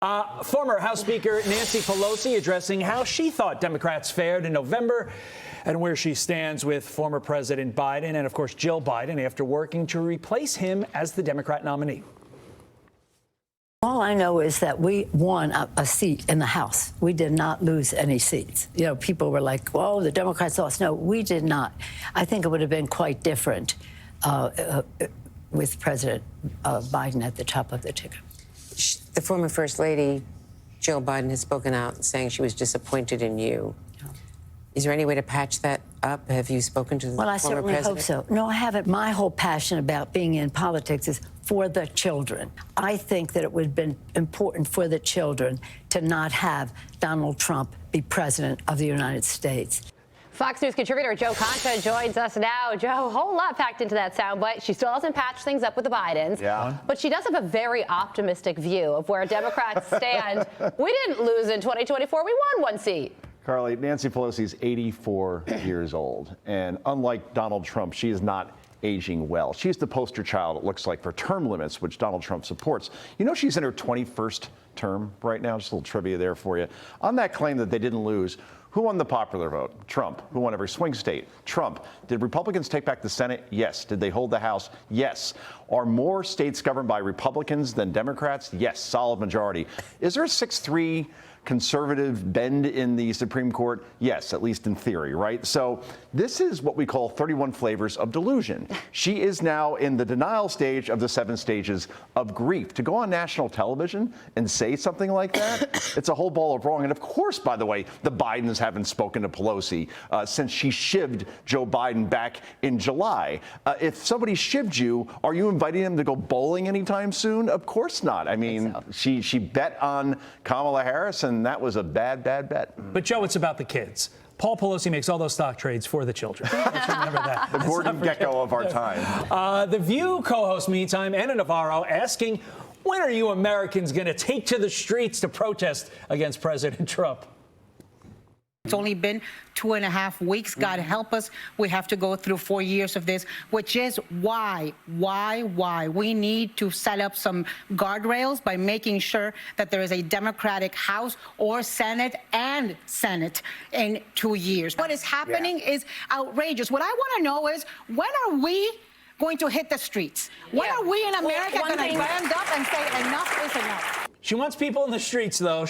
Former House Speaker Nancy Pelosi addressing how she thought Democrats fared in November and where she stands with former President Biden and, of course, Jill Biden after working to replace him as the Democrat nominee. All I know is that we won a seat in the House. We did not lose any seats. You know, people were like, "Whoa, the Democrats lost." No, we did not. I think it would have been quite different with President Biden at the top of the ticket. The former First Lady, Jill Biden, has spoken out saying she was disappointed in you. Is there any way to patch that up? Have you spoken to the former president? Well, I certainly hope so. No, I haven't. My whole passion about being in politics is for the children. I think that it would have been important for the children to not have Donald Trump be president of the United States. Fox News contributor Joe Concha joins us now. Joe, a whole lot packed into that soundbite. She still hasn't patched things up with the Bidens. Yeah. But she does have a very optimistic view of where Democrats stand. We didn't lose in 2024. We won one seat. Carly, Nancy Pelosi is 84 years old. And unlike Donald Trump, she is not aging well. She's the poster child, it looks like, for term limits, which Donald Trump supports. You know, she's in her 21st term right now. Just a little trivia there for you. On that claim that they didn't lose, who won the popular vote? Trump. Who won every swing state? Trump. Did Republicans take back the Senate? Yes. Did they hold the House? Yes. Are more states governed by Republicans than Democrats? Yes. Solid majority. Is there a 6-3 conservative bend in the Supreme Court? Yes, at least in theory, right? So this is what we call 31 flavors of delusion. She is now in the denial stage of the 7 stages of grief. To go on national television and say something like that, it's a whole ball of wrong. And of course, by the way, the Bidens haven't spoken to Pelosi since she shivved Joe Biden back in July. If somebody shivved you, are you inviting them to go bowling anytime soon? Of course not. I mean, she bet on Kamala Harris, and that was a bad bet. But, Joe, it's about the kids. Paul Pelosi makes all those stock trades for the children. Let's remember that. The Gordon Gekko of our time. The View co-host, meantime, Ana Navarro, asking, when are you Americans going to take to the streets to protest against President Trump? It's only been 2.5 weeks. God help us. We have to go through 4 years of this, which is why we need to set up some guardrails by making sure that there is a Democratic House or Senate in 2 years. What is happening is outrageous. What I want to know is, when are we going to hit the streets? When are we in America going to stand up and say enough is enough? She wants people in the streets, though.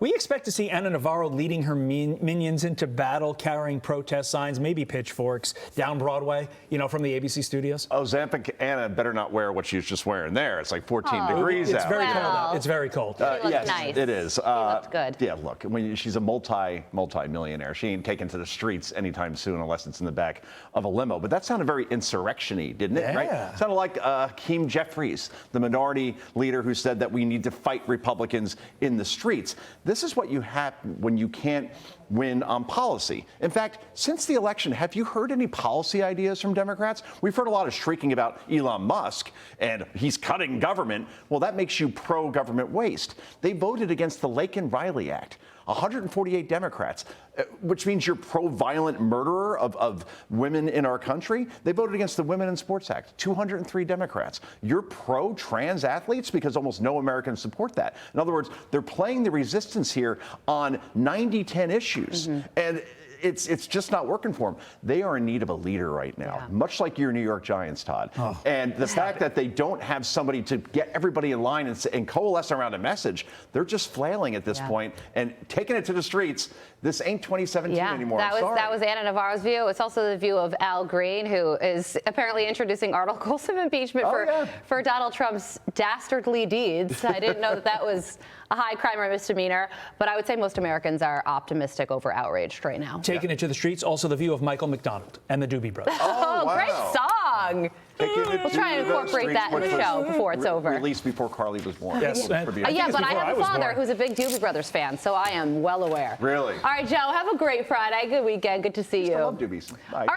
We expect to see Ana Navarro leading her minions into battle, carrying protest signs, maybe pitchforks, down Broadway, you know, from the ABC studios. Ozempic Anna better not wear what she's just wearing there. It's like 14 degrees out. It's very cold out. It's very cold. She looks yes, nice. It is. She looks good. Yeah, look, she's a multi-millionaire. She ain't taken to the streets anytime soon unless it's in the back of a limo. But that sounded very insurrection-y, didn't it? Yeah. Right? Sounded like Hakeem Jeffries, the minority leader who said that we need to fight Republicans in the streets. This is what you have when you can't win on policy. In fact, since the election, have you heard any policy ideas from Democrats? We've heard a lot of shrieking about Elon Musk and he's cutting government. Well, that makes you pro-government waste. They voted against the Laken-Riley Act. 148 Democrats, which means you're pro-violent murderer of women in our country. They voted against the Women in Sports Act, 203 Democrats. You're pro-trans athletes because almost no Americans support that. In other words, they're playing the resistance here on 90-10 issues. And it's just not working for them. They are in need of a leader right now, much like your New York Giants, Todd. And the fact that they don't have somebody to get everybody in line and coalesce around a message, they're just flailing at this point and taking it to the streets. This ain't 2017 anymore. That was Ana Navarro's view. It's also the view of Al Green, who is apparently introducing articles of impeachment for Donald Trump's dastardly deeds. I didn't know that was a high crime or misdemeanor, but I would say most Americans are optimistic over outraged right now. Taking it to the streets, also the view of Michael McDonald and the Doobie Brothers. Oh, wow. Great song. We'll try and incorporate that in the show before it's over. Released before Carly was born. Yes. But I have a father who's a big Doobie Brothers fan, so I am well aware. Really? All right, Joe, have a great Friday. Good weekend. Good to see you. I love Doobies. Bye.